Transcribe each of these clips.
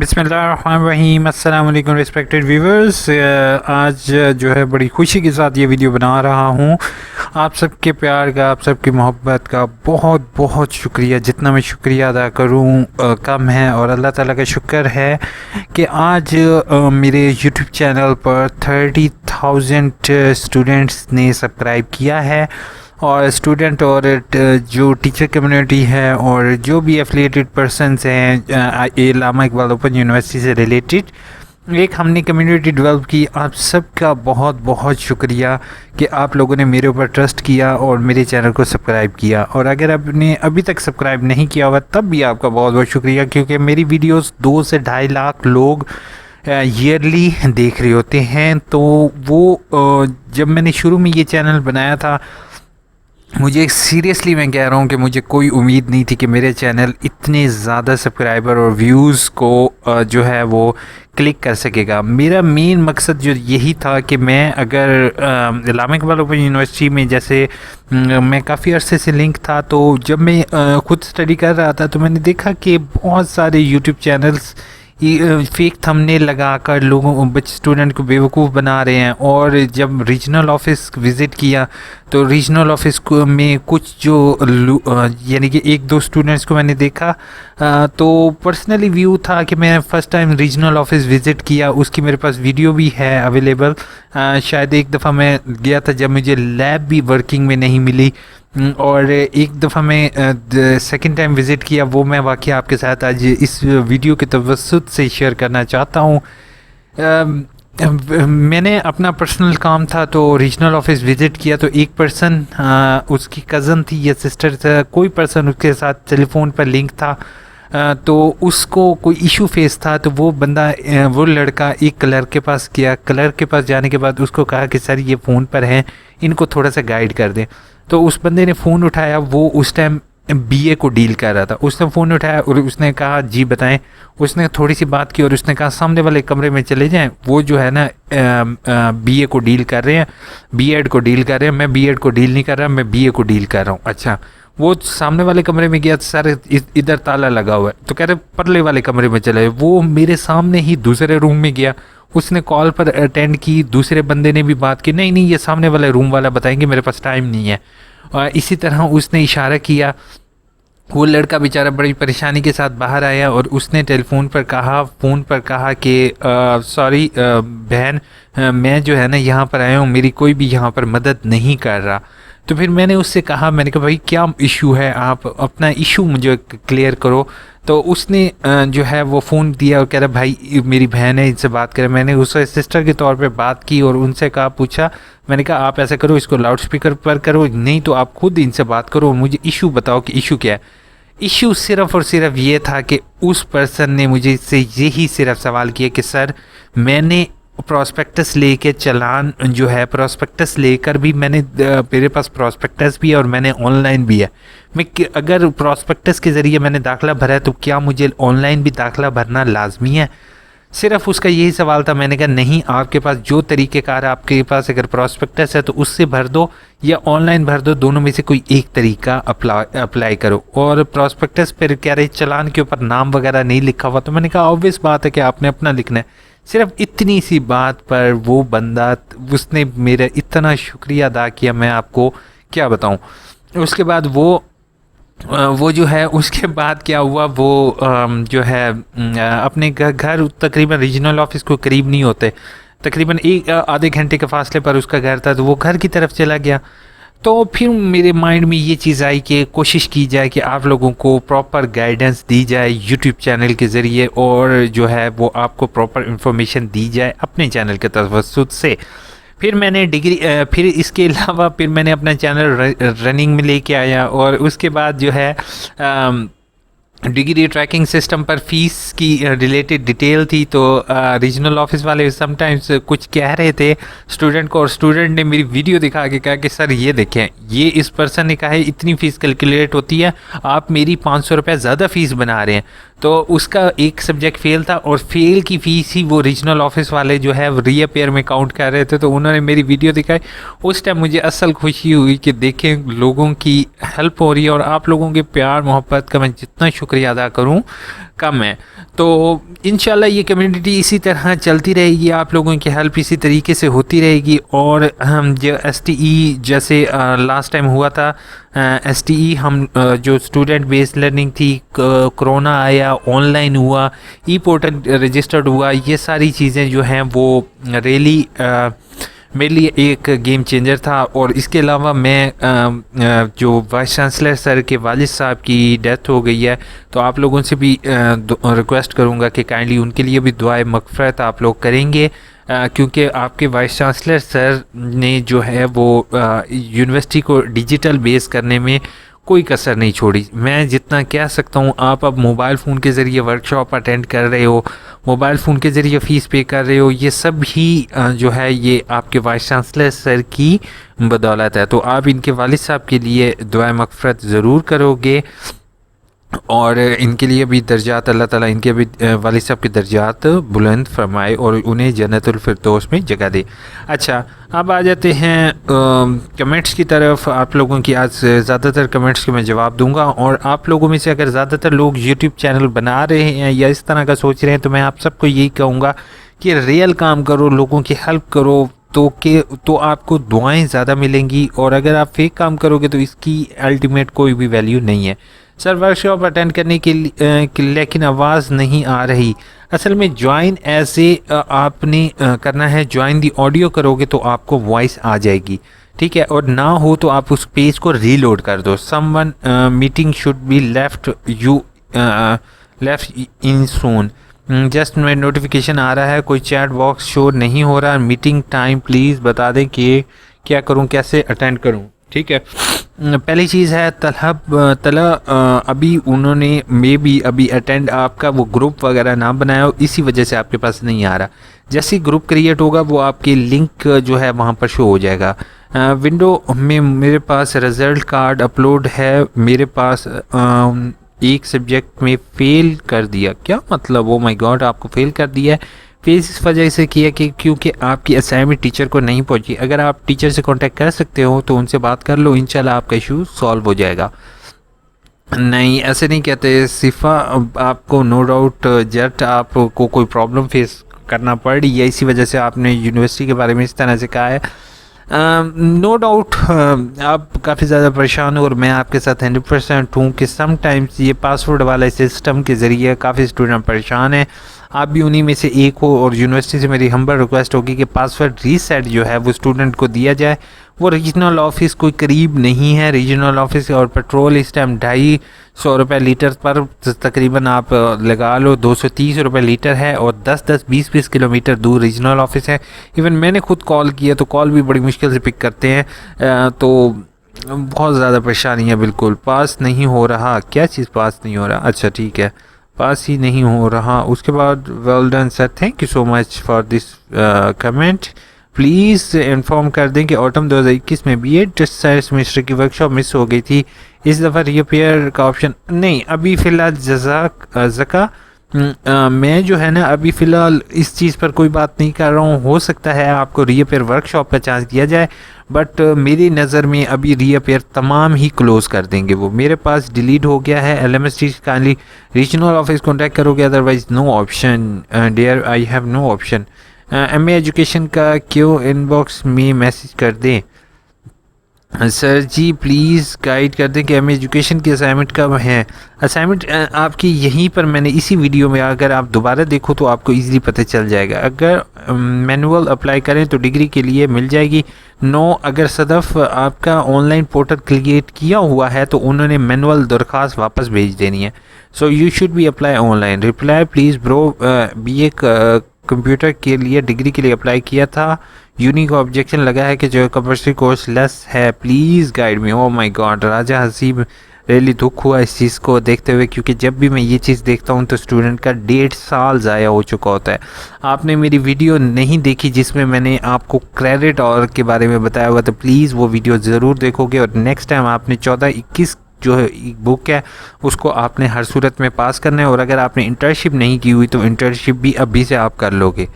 बिस्मिल्लाहिर्रहमानिर्रहीम। अस्सलाम वालेकुम रिस्पेक्टेड व्यूवर्स। आज जो है बड़ी खुशी के साथ ये वीडियो बना रहा हूँ। आप सबके प्यार का, आप सबकी मोहब्बत का बहुत बहुत शुक्रिया। जितना मैं शुक्रिया अदा करूँ कम है, और अल्लाह ताला का शुक्र है कि आज मेरे यूट्यूब चैनल पर 30,000 स्टूडेंट्स ने सब्सक्राइब किया है। और स्टूडेंट और जो टीचर कम्युनिटी है और जो भी एफिलिएटेड पर्सनस हैं अल्लामा इकबाल ओपन यूनिवर्सिटी से रिलेटेड, एक हमने कम्युनिटी डेवलप की। आप सबका बहुत बहुत शुक्रिया कि आप लोगों ने मेरे ऊपर ट्रस्ट किया और मेरे चैनल को सब्सक्राइब किया। और अगर आपने अभी तक सब्सक्राइब नहीं किया हुआ तब भी आपका बहुत बहुत शुक्रिया, क्योंकि मेरी वीडियोस 2 से 2.5 लाख लोग ईयरली देख रहे होते हैं। तो वो जब मैंने शुरू में ये चैनल बनाया था, मुझे सीरियसली मैं कह रहा हूँ कि मुझे कोई उम्मीद नहीं थी कि मेरे चैनल इतने ज़्यादा सब्सक्राइबर और व्यूज़ को जो है वो क्लिक कर सकेगा। मेरा मेन मकसद जो यही था कि मैं अगर अल्लामा इकबाल ओपन यूनिवर्सिटी में, जैसे मैं काफ़ी अरसे से लिंक था, तो जब मैं खुद स्टडी कर रहा था तो मैंने देखा कि बहुत सारे यूट्यूब चैनल्स फेक थंबनेल लगाकर लोगों बच्चे स्टूडेंट को बेवकूफ़ बना रहे हैं। और जब रीजनल ऑफिस विज़िट किया तो रीजनल ऑफिस में कुछ जो यानी कि 1-2 स्टूडेंट्स को मैंने देखा, तो पर्सनली व्यू था कि मैं first time regional office visit किया। उसकी मेरे पास वीडियो भी है अवेलेबल। शायद एक दफ़ा मैं गया था जब मुझे लैब भी वर्किंग में नहीं मिली, और एक दफ़ा मैं सेकंड टाइम विज़िट किया। वो मैं वाक़या आपके साथ आज इस वीडियो के तवस्सुत से शेयर करना चाहता हूँ। मैंने अपना पर्सनल काम था तो रीजनल ऑफिस विज़िट किया, तो एक पर्सन, उसकी कज़न थी या सिस्टर था, कोई पर्सन उसके साथ टेलीफोन पर लिंक था। तो उसको कोई इशू फेस था, तो वो बंदा, वो लड़का एक क्लर्क के पास गया। क्लर्क के पास जाने के बाद उसको कहा कि सर ये फ़ोन पर हैं, इनको थोड़ा सा गाइड कर दें। तो उस बंदे ने फ़ोन उठाया। वो उस टाइम बीए को डील कर रहा था। उसने फ़ोन उठाया और उसने कहा जी बताएं। उसने थोड़ी सी बात की और उसने कहा सामने वाले कमरे में चले जाएं, वो जो है ना बीए को डील कर रहे हैं, बीएड को डील कर रहे हैं। मैं बीएड को डील नहीं कर रहा, मैं बीए को डील कर रहा हूँ। अच्छा, वो सामने वाले कमरे में गया, सर इधर ताला लगा हुआ है। तो कह रहे परले वाले कमरे में चले। वो मेरे सामने ही दूसरे रूम में गया, उसने कॉल पर अटेंड की। दूसरे बंदे ने भी बात की, नहीं ये सामने वाले रूम वाला बताएंगे, मेरे पास टाइम नहीं है। इसी तरह उसने इशारा किया। वो लड़का बेचारा बड़ी परेशानी के साथ बाहर आया और उसने फ़ोन पर कहा कि सॉरी बहन, मैं जो है ना यहाँ पर आया हूँ, मेरी कोई भी यहाँ पर मदद नहीं कर रहा। तो फिर मैंने उससे कहा, मैंने कहा भाई क्या इशू है, आप अपना इशू मुझे क्लियर करो। तो उसने जो है वो फ़ोन दिया और कह रहा भाई मेरी बहन है, इनसे बात करें। मैंने उससे सिस्टर के तौर पे बात की और उनसे कहा, पूछा, मैंने कहा आप ऐसा करो, इसको लाउड स्पीकर पर करो, नहीं तो आप खुद इनसे बात करो और मुझे इशू बताओ कि इशू क्या है। इशू सिर्फ़ और सिर्फ ये था कि उस पर्सन ने मुझे इससे यही सिर्फ सवाल किया कि सर मैंने प्रॉस्पेक्टस लेके चालान जो है, प्रॉस्पेक्टस लेकर भी मैंने, मेरे पास प्रॉस्पेक्टस भी है और मैंने ऑनलाइन भी है। मैं अगर प्रॉस्पेक्टस के ज़रिए मैंने दाखिला भरा है तो क्या मुझे ऑनलाइन भी दाखिला भरना लाजमी है? सिर्फ उसका यही सवाल था। मैंने कहा नहीं, आपके पास जो तरीक़ेकार है, आपके पास अगर प्रॉस्पेक्टस है तो उससे भर दो या ऑनलाइन भर दो, दोनों में से कोई एक तरीका अप्लाई करो। और प्रॉस्पेक्टस पर कह रहे चलान के ऊपर नाम वगैरह नहीं लिखा हुआ। तो मैंने कहा ऑब्वियस बात है कि आपने अपना लिखना है। सिर्फ इतनी सी बात पर वो बंदा, उसने मेरा इतना शुक्रिया अदा किया, मैं आपको क्या बताऊं। उसके बाद वो जो है, उसके बाद क्या हुआ, वो जो है अपने घर तकरीबन रीजनल ऑफिस को करीब नहीं होते, तकरीबन आधे घंटे के फासले पर उसका घर था, तो वो घर की तरफ चला गया। तो फिर मेरे माइंड में ये चीज़ आई कि कोशिश की जाए कि आप लोगों को प्रॉपर गाइडेंस दी जाए यूट्यूब चैनल के ज़रिए, और जो है वो आपको प्रॉपर इन्फॉर्मेशन दी जाए अपने चैनल के तवस्सुत से। फिर मैंने फिर इसके अलावा फिर मैंने अपना चैनल रनिंग में लेके आया, और उसके बाद जो है डिग्री ट्रैकिंग सिस्टम पर फ़ीस की रिलेटेड डिटेल थी। तो रीजनल ऑफिस वाले समटाइम्स कुछ कह रहे थे स्टूडेंट को, और स्टूडेंट ने मेरी वीडियो दिखा के कहा कि सर ये देखें, ये इस पर्सन ने कहा है इतनी फ़ीस कैलकुलेट होती है, आप मेरी 500 रुपये ज़्यादा फ़ीस बना रहे हैं। तो उसका एक सब्जेक्ट फ़ेल था, और फेल की फ़ीस ही वो रीजनल ऑफिस वाले जो है रीअपेयर में काउंट कर रहे थे। तो उन्होंने मेरी वीडियो दिखाई। उस टाइम मुझे असल खुशी हुई कि देखें लोगों की हेल्प हो रही है, और आप लोगों के प्यार मोहब्बत का मैं जितना शुक्रिया अदा कम है। तो इंशाल्लाह ये कम्युनिटी इसी तरह चलती रहेगी, आप लोगों की हेल्प इसी तरीके से होती रहेगी। और हम जो STE जैसे लास्ट टाइम हुआ था, STE हम जो स्टूडेंट बेस्ड लर्निंग थी, कोरोना आया, ऑनलाइन हुआ, ई पोर्टल रजिस्टर्ड हुआ, ये सारी चीज़ें जो हैं वो रियली मेरे लिए एक गेम चेंजर था। और इसके अलावा मैं जो वाइस चांसलर सर के वालिद साहब की डेथ हो गई है, तो आप लोगों से भी रिक्वेस्ट करूँगा कि काइंडली उनके लिए भी दुआए मग़फ़िरत आप लोग करेंगे, क्योंकि आपके वाइस चांसलर सर ने जो है वो यूनिवर्सिटी को डिजिटल बेस करने में कोई कसर नहीं छोड़ी। मैं जितना कह सकता हूँ, आप अब मोबाइल फ़ोन के ज़रिए वर्कशॉप अटेंड कर रहे हो, मोबाइल फ़ोन के ज़रिए फ़ीस पे कर रहे हो, ये सब ही जो है ये आपके वाइस चांसलर सर की बदौलत है। तो आप इनके वालिद साहब के लिए दुआ मग़फ़िरत ज़रूर करोगे, और इनके लिए भी दर्जात अल्लाह ताला इनके भी वालिद साहब के दर्जात बुलंद फरमाए और उन्हें जन्नतुल फिरदौस में जगह दे। अच्छा, अब आ जाते हैं कमेंट्स की तरफ। आप लोगों की आज ज़्यादातर कमेंट्स के मैं जवाब दूंगा, और आप लोगों में से अगर ज़्यादातर लोग यूट्यूब चैनल बना रहे हैं या इस तरह का सोच रहे हैं, तो मैं आप सबको यही कहूँगा कि रियल काम करो, लोगों की हेल्प करो, तो आपको दुआएं ज़्यादा मिलेंगी। और अगर आप फेक काम करोगे तो इसकी अल्टीमेट कोई भी वैल्यू नहीं है। सर, वर्कशॉप अटेंड करने के लिए लेकिन आवाज़ नहीं आ रही। असल में ज्वाइन ऐसे आपने करना है, ज्वाइन दी ऑडियो करोगे तो आपको वॉइस आ जाएगी, ठीक है। और ना हो तो आप उस पेज को रीलोड कर दो। Someone meeting should be left in soon. Just में नोटिफिकेशन आ रहा है, कोई चैट बॉक्स शो नहीं हो रहा। मीटिंग टाइम प्लीज़ बता दें कि क्या करूं, कैसे अटेंड करूं, ठीक है। पहली चीज़ है तला अभी उन्होंने मे भी अभी अटेंड आपका वो ग्रुप वगैरह ना बनाया हो, इसी वजह से आपके पास नहीं आ रहा। जैसे ग्रुप क्रिएट होगा वो आपकी लिंक जो है वहाँ पर शो हो जाएगा। विंडो में मेरे पास रिज़ल्ट कार्ड अपलोड है, मेरे पास एक सब्जेक्ट में फ़ेल कर दिया। क्या मतलब? ओ माय गॉड, आपको फ़ेल कर दिया है। फेल इस वजह से किया कि क्योंकि आपकी असाइनमेंट टीचर को नहीं पहुंची। अगर आप टीचर से कांटेक्ट कर सकते हो तो उनसे बात कर लो, इंशाल्लाह आपका इशू सॉल्व हो जाएगा। नहीं, ऐसे नहीं कहते सिफा, आपको नो डाउट जट आपको कोई प्रॉब्लम फेस करना पड़ रही है, इसी वजह से आपने यूनिवर्सिटी के बारे में इस तरह से कहा है। नो डाउट आप काफ़ी ज़्यादा परेशान हो, और मैं आपके साथ 100% हूँ कि समटाइम्स ये पासवर्ड वाले सिस्टम के ज़रिए काफ़ी स्टूडेंट परेशान हैं। आप भी उन्हीं में से एक हो, और यूनिवर्सिटी से मेरी हम्बल रिक्वेस्ट होगी कि पासवर्ड रीसेट जो है वो स्टूडेंट को दिया जाए। वो रीजनल ऑफिस कोई करीब नहीं है, रीजनल ऑफिस और पेट्रोल इस टाइम 250 रुपये लीटर पर तकरीबन आप लगा लो 230 रुपये लीटर है, और 10-10 20-20 किलोमीटर दूर रीजनल ऑफिस है। इवन मैंने खुद कॉल किया तो कॉल भी बड़ी मुश्किल से पिक करते हैं, तो बहुत ज़्यादा परेशानी है। बिल्कुल पास नहीं हो रहा। क्या चीज़ पास नहीं हो रहा? अच्छा ठीक है, पास ही नहीं हो रहा। उसके बाद well done sir, thank you so much for this comment. Please inform कर दें कि ऑटम 2021 में BEd साइंस सेमेस्टर की वर्कशॉप मिस हो गई थी, इस दफ़ा रीअपेयर का ऑप्शन नहीं। अभी फ़िलहाल जज़ाक मैं जो है ना अभी फ़िलहाल इस चीज़ पर कोई बात नहीं कर रहा हूँ। हो सकता है आपको रीअपेयर वर्कशॉप का चांस दिया जाए, बट मेरी नज़र में अभी रीअपेयर तमाम ही क्लोज़ कर देंगे। वो मेरे पास डिलीट हो गया है। LMST kindly regional office contact करोगे, otherwise no option dear, I have no option. MA education का क्यों इनबॉक्स में मैसेज कर दें सर जी, प्लीज़ गाइड कर दें कि MA एजुकेशन की असाइनमेंट कब है। असाइनमेंट आपकी यहीं पर मैंने इसी वीडियो में, अगर आप दोबारा देखो तो आपको इजीली पता चल जाएगा। अगर मैनुअल अप्लाई करें तो डिग्री के लिए मिल जाएगी। नो, अगर सदफ आपका ऑनलाइन पोर्टल क्रिएट किया हुआ है तो उन्होंने मैनुअल दरख्वास्त वापस भेज देनी है। So you should be apply online. Reply please bro, BA computer के लिए डिग्री के लिए अप्लाई किया था, यूनी को ऑब्जेक्शन लगा है कि जो कंपल्सरी कोर्स लेस है, please guide me. Oh my God Raja Haseeb, really दुख हुआ इस चीज़ को देखते हुए, क्योंकि जब भी मैं ये चीज़ देखता हूँ तो स्टूडेंट का 1.5 साल ज़ाया हो चुका होता है। आपने मेरी वीडियो नहीं देखी जिसमें मैंने आपको क्रेडिट और के बारे में बताया हुआ, तो प्लीज़ वो वीडियो ज़रूर देखोगे। और नेक्स्ट टाइम आपने 14-21 जो है बुक है उसको आपने हर सूरत में पास करना है। और अगर आपने इंटर्नशिप नहीं की हुई तो इंटर्नशिप भी अभी से आप कर लोगे।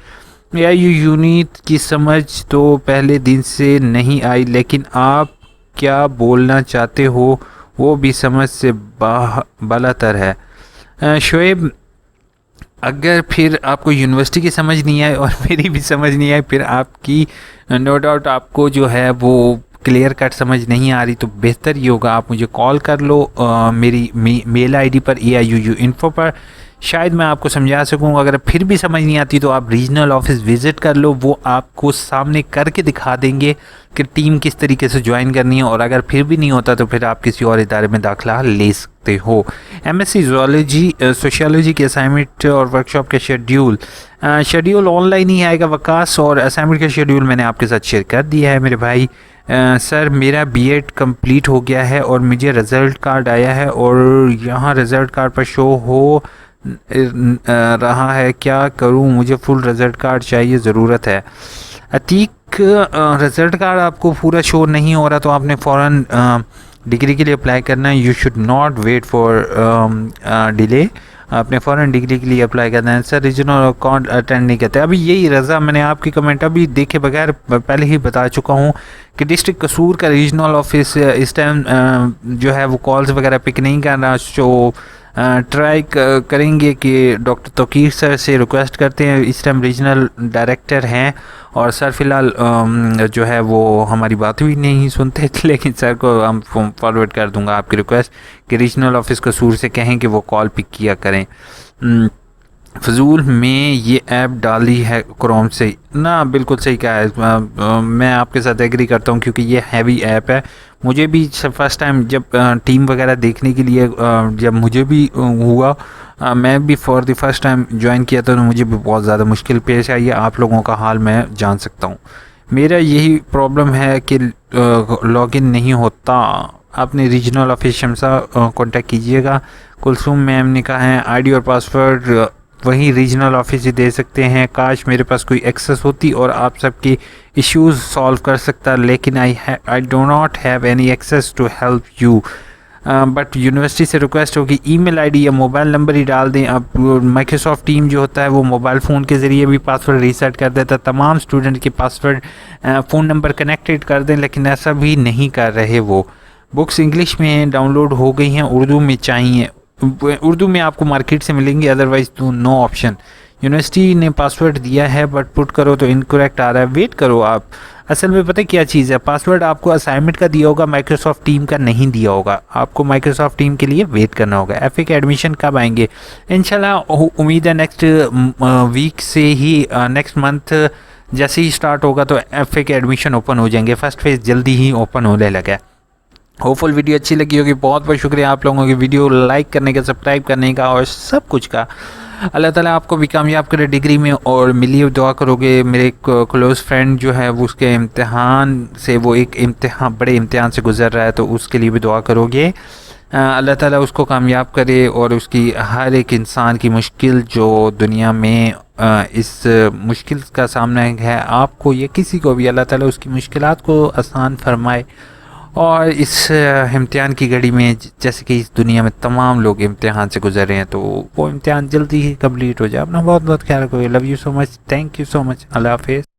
या यूनिट की समझ तो पहले दिन से नहीं आई, लेकिन आप क्या बोलना चाहते हो वो भी समझ से बालातर है। शोएब, अगर फिर आपको यूनिवर्सिटी की समझ नहीं आए और मेरी भी समझ नहीं आए, फिर आपकी नो डाउट आपको जो है वो क्लियर कट समझ नहीं आ रही, तो बेहतर ये होगा आप मुझे कॉल कर लो मेरी मेल आईडी पर AIUU info पर, शायद मैं आपको समझा सकूँ। अगर फिर भी समझ नहीं आती तो आप रीजनल ऑफिस विज़िट कर लो, वो आपको सामने करके दिखा देंगे कि टीम किस तरीके से ज्वाइन करनी है। और अगर फिर भी नहीं होता तो फिर आप किसी और इदारे में दाखिला ले सकते हो। MSc ज़ूलॉजी सोशियोलॉजी के असाइनमेंट और वर्कशॉप के शेड्यूल ऑनलाइन ही आएगा वकास, और असाइनमेंट का शेड्यूल मैंने आपके साथ शेयर कर दिया है मेरे भाई। सर मेरा B.Ed कंप्लीट हो गया है और मुझे रिज़ल्ट कार्ड आया है और यहाँ रिज़ल्ट कार्ड पर शो हो रहा है, क्या करूँ? मुझे फुल रिज़ल्ट कार्ड चाहिए, ज़रूरत है। अतीक रिज़ल्ट कार्ड आपको पूरा शो नहीं हो रहा तो आपने फ़ौरन डिग्री के लिए अप्लाई करना है। You should not wait for delay, आपने फ़ौरन डिग्री के लिए अप्लाई करना है। सर रीजनल अकाउंट अटेंड नहीं करते। अभी यही रज़ा, मैंने आपकी कमेंट अभी देखे बगैर पहले ही बता चुका हूँ कि डिस्ट्रिक्ट कसूर का रीजनल ऑफिस इस टाइम जो है वो कॉल्स वगैरह पिक नहीं कर रहा। सो ट्राई करेंगे कि डॉक्टर तौकीर सर से रिक्वेस्ट करते हैं, इस टाइम रीजनल डायरेक्टर हैं और सर फ़िलहाल जो है वो हमारी बात भी नहीं सुनते, लेकिन सर को हम फॉरवर्ड कर दूंगा आपकी रिक्वेस्ट कि रीजनल ऑफिस कसूर से कहें कि वो कॉल पिक किया करें। फजूल में ये ऐप डाली है क्रोम से ना, बिल्कुल सही कहा है, मैं आपके साथ एग्री करता हूँ क्योंकि ये हैवी ऐप है। मुझे भी फर्स्ट टाइम जब टीम वगैरह देखने के लिए जब मुझे भी हुआ, मैं भी for the first time join किया था तो मुझे भी बहुत ज़्यादा मुश्किल पेश आई है। आप लोगों का हाल मैं जान सकता हूँ। मेरा यही प्रॉब्लम है कि लॉगिन नहीं होता। आपने रीजनल ऑफिस शमसा कॉन्टेक्ट कीजिएगा। कुलसूम मैम ने कहा है आईडी और पासवर्ड वहीं रीजनल ऑफिस ही दे सकते हैं। काश मेरे पास कोई एक्सेस होती और आप सबके इश्यूज़ सॉल्व कर सकता, लेकिन I do not have any access to help you. But university से रिक्वेस्ट होगी ईमेल आईडी या मोबाइल नंबर ही डाल दें। अब माइक्रोसॉफ्ट टीम जो होता है वो मोबाइल फ़ोन के ज़रिए भी पासवर्ड रीसेट कर देता है। तमाम स्टूडेंट के पासवर्ड फ़ोन नंबर कनेक्टेड कर दें, लेकिन ऐसा भी नहीं कर रहे वो। बुक्स इंग्लिश में डाउनलोड हो गई हैं, उर्दू में चाहिए। उर्दू में आपको मार्केट से मिलेंगी, अदरवाइज तो नो ऑप्शन। यूनिवर्सिटी ने पासवर्ड दिया है बट पुट करो तो इनकरेक्ट आ रहा है। वेट करो आप, असल में पता क्या चीज़ है, पासवर्ड आपको असाइनमेंट का दिया होगा, माइक्रोसॉफ्ट टीम का नहीं दिया होगा। आपको माइक्रोसॉफ्ट टीम के लिए वेट करना होगा। FA के एडमिशन कब आएंगे? इंशाल्लाह उम्मीद है नेक्स्ट वीक से ही, नेक्स्ट मंथ जैसे ही स्टार्ट होगा तो FA के एडमिशन ओपन हो जाएंगे। फर्स्ट फेज़ जल्दी ही ओपन होने लगा है। होपफुल वीडियो अच्छी लगी होगी। बहुत बहुत शुक्रिया आप लोगों की वीडियो लाइक करने का, सब्सक्राइब करने का और सब कुछ का। अल्लाह ताला आपको भी कामयाब करे डिग्री में। और मिलिए दुआ करोगे। मेरे एक क्लोज़ फ्रेंड जो है वो उसके इम्तिहान से, वो एक इम्तिहान बड़े इम्तिहान से गुज़र रहा है, तो उसके लिए भी दुआ करोगे। अल्लाह ताला उसको कामयाब करे और उसकी हर एक इंसान की मुश्किल जो दुनिया में इस मुश्किल का सामना है, आपको या किसी को भी, अल्लाह ताला उसकी मुश्किलात को आसान फरमाए। और इस इम्तिहान की घड़ी में जैसे कि इस दुनिया में तमाम लोग इम्तिहान से गुजर रहे हैं, तो वो इम्तिहान जल्दी ही कंप्लीट हो जाए। अपना बहुत बहुत ख्याल रखो। Love you so much, thank you so much, अल्लाह हाफिज़।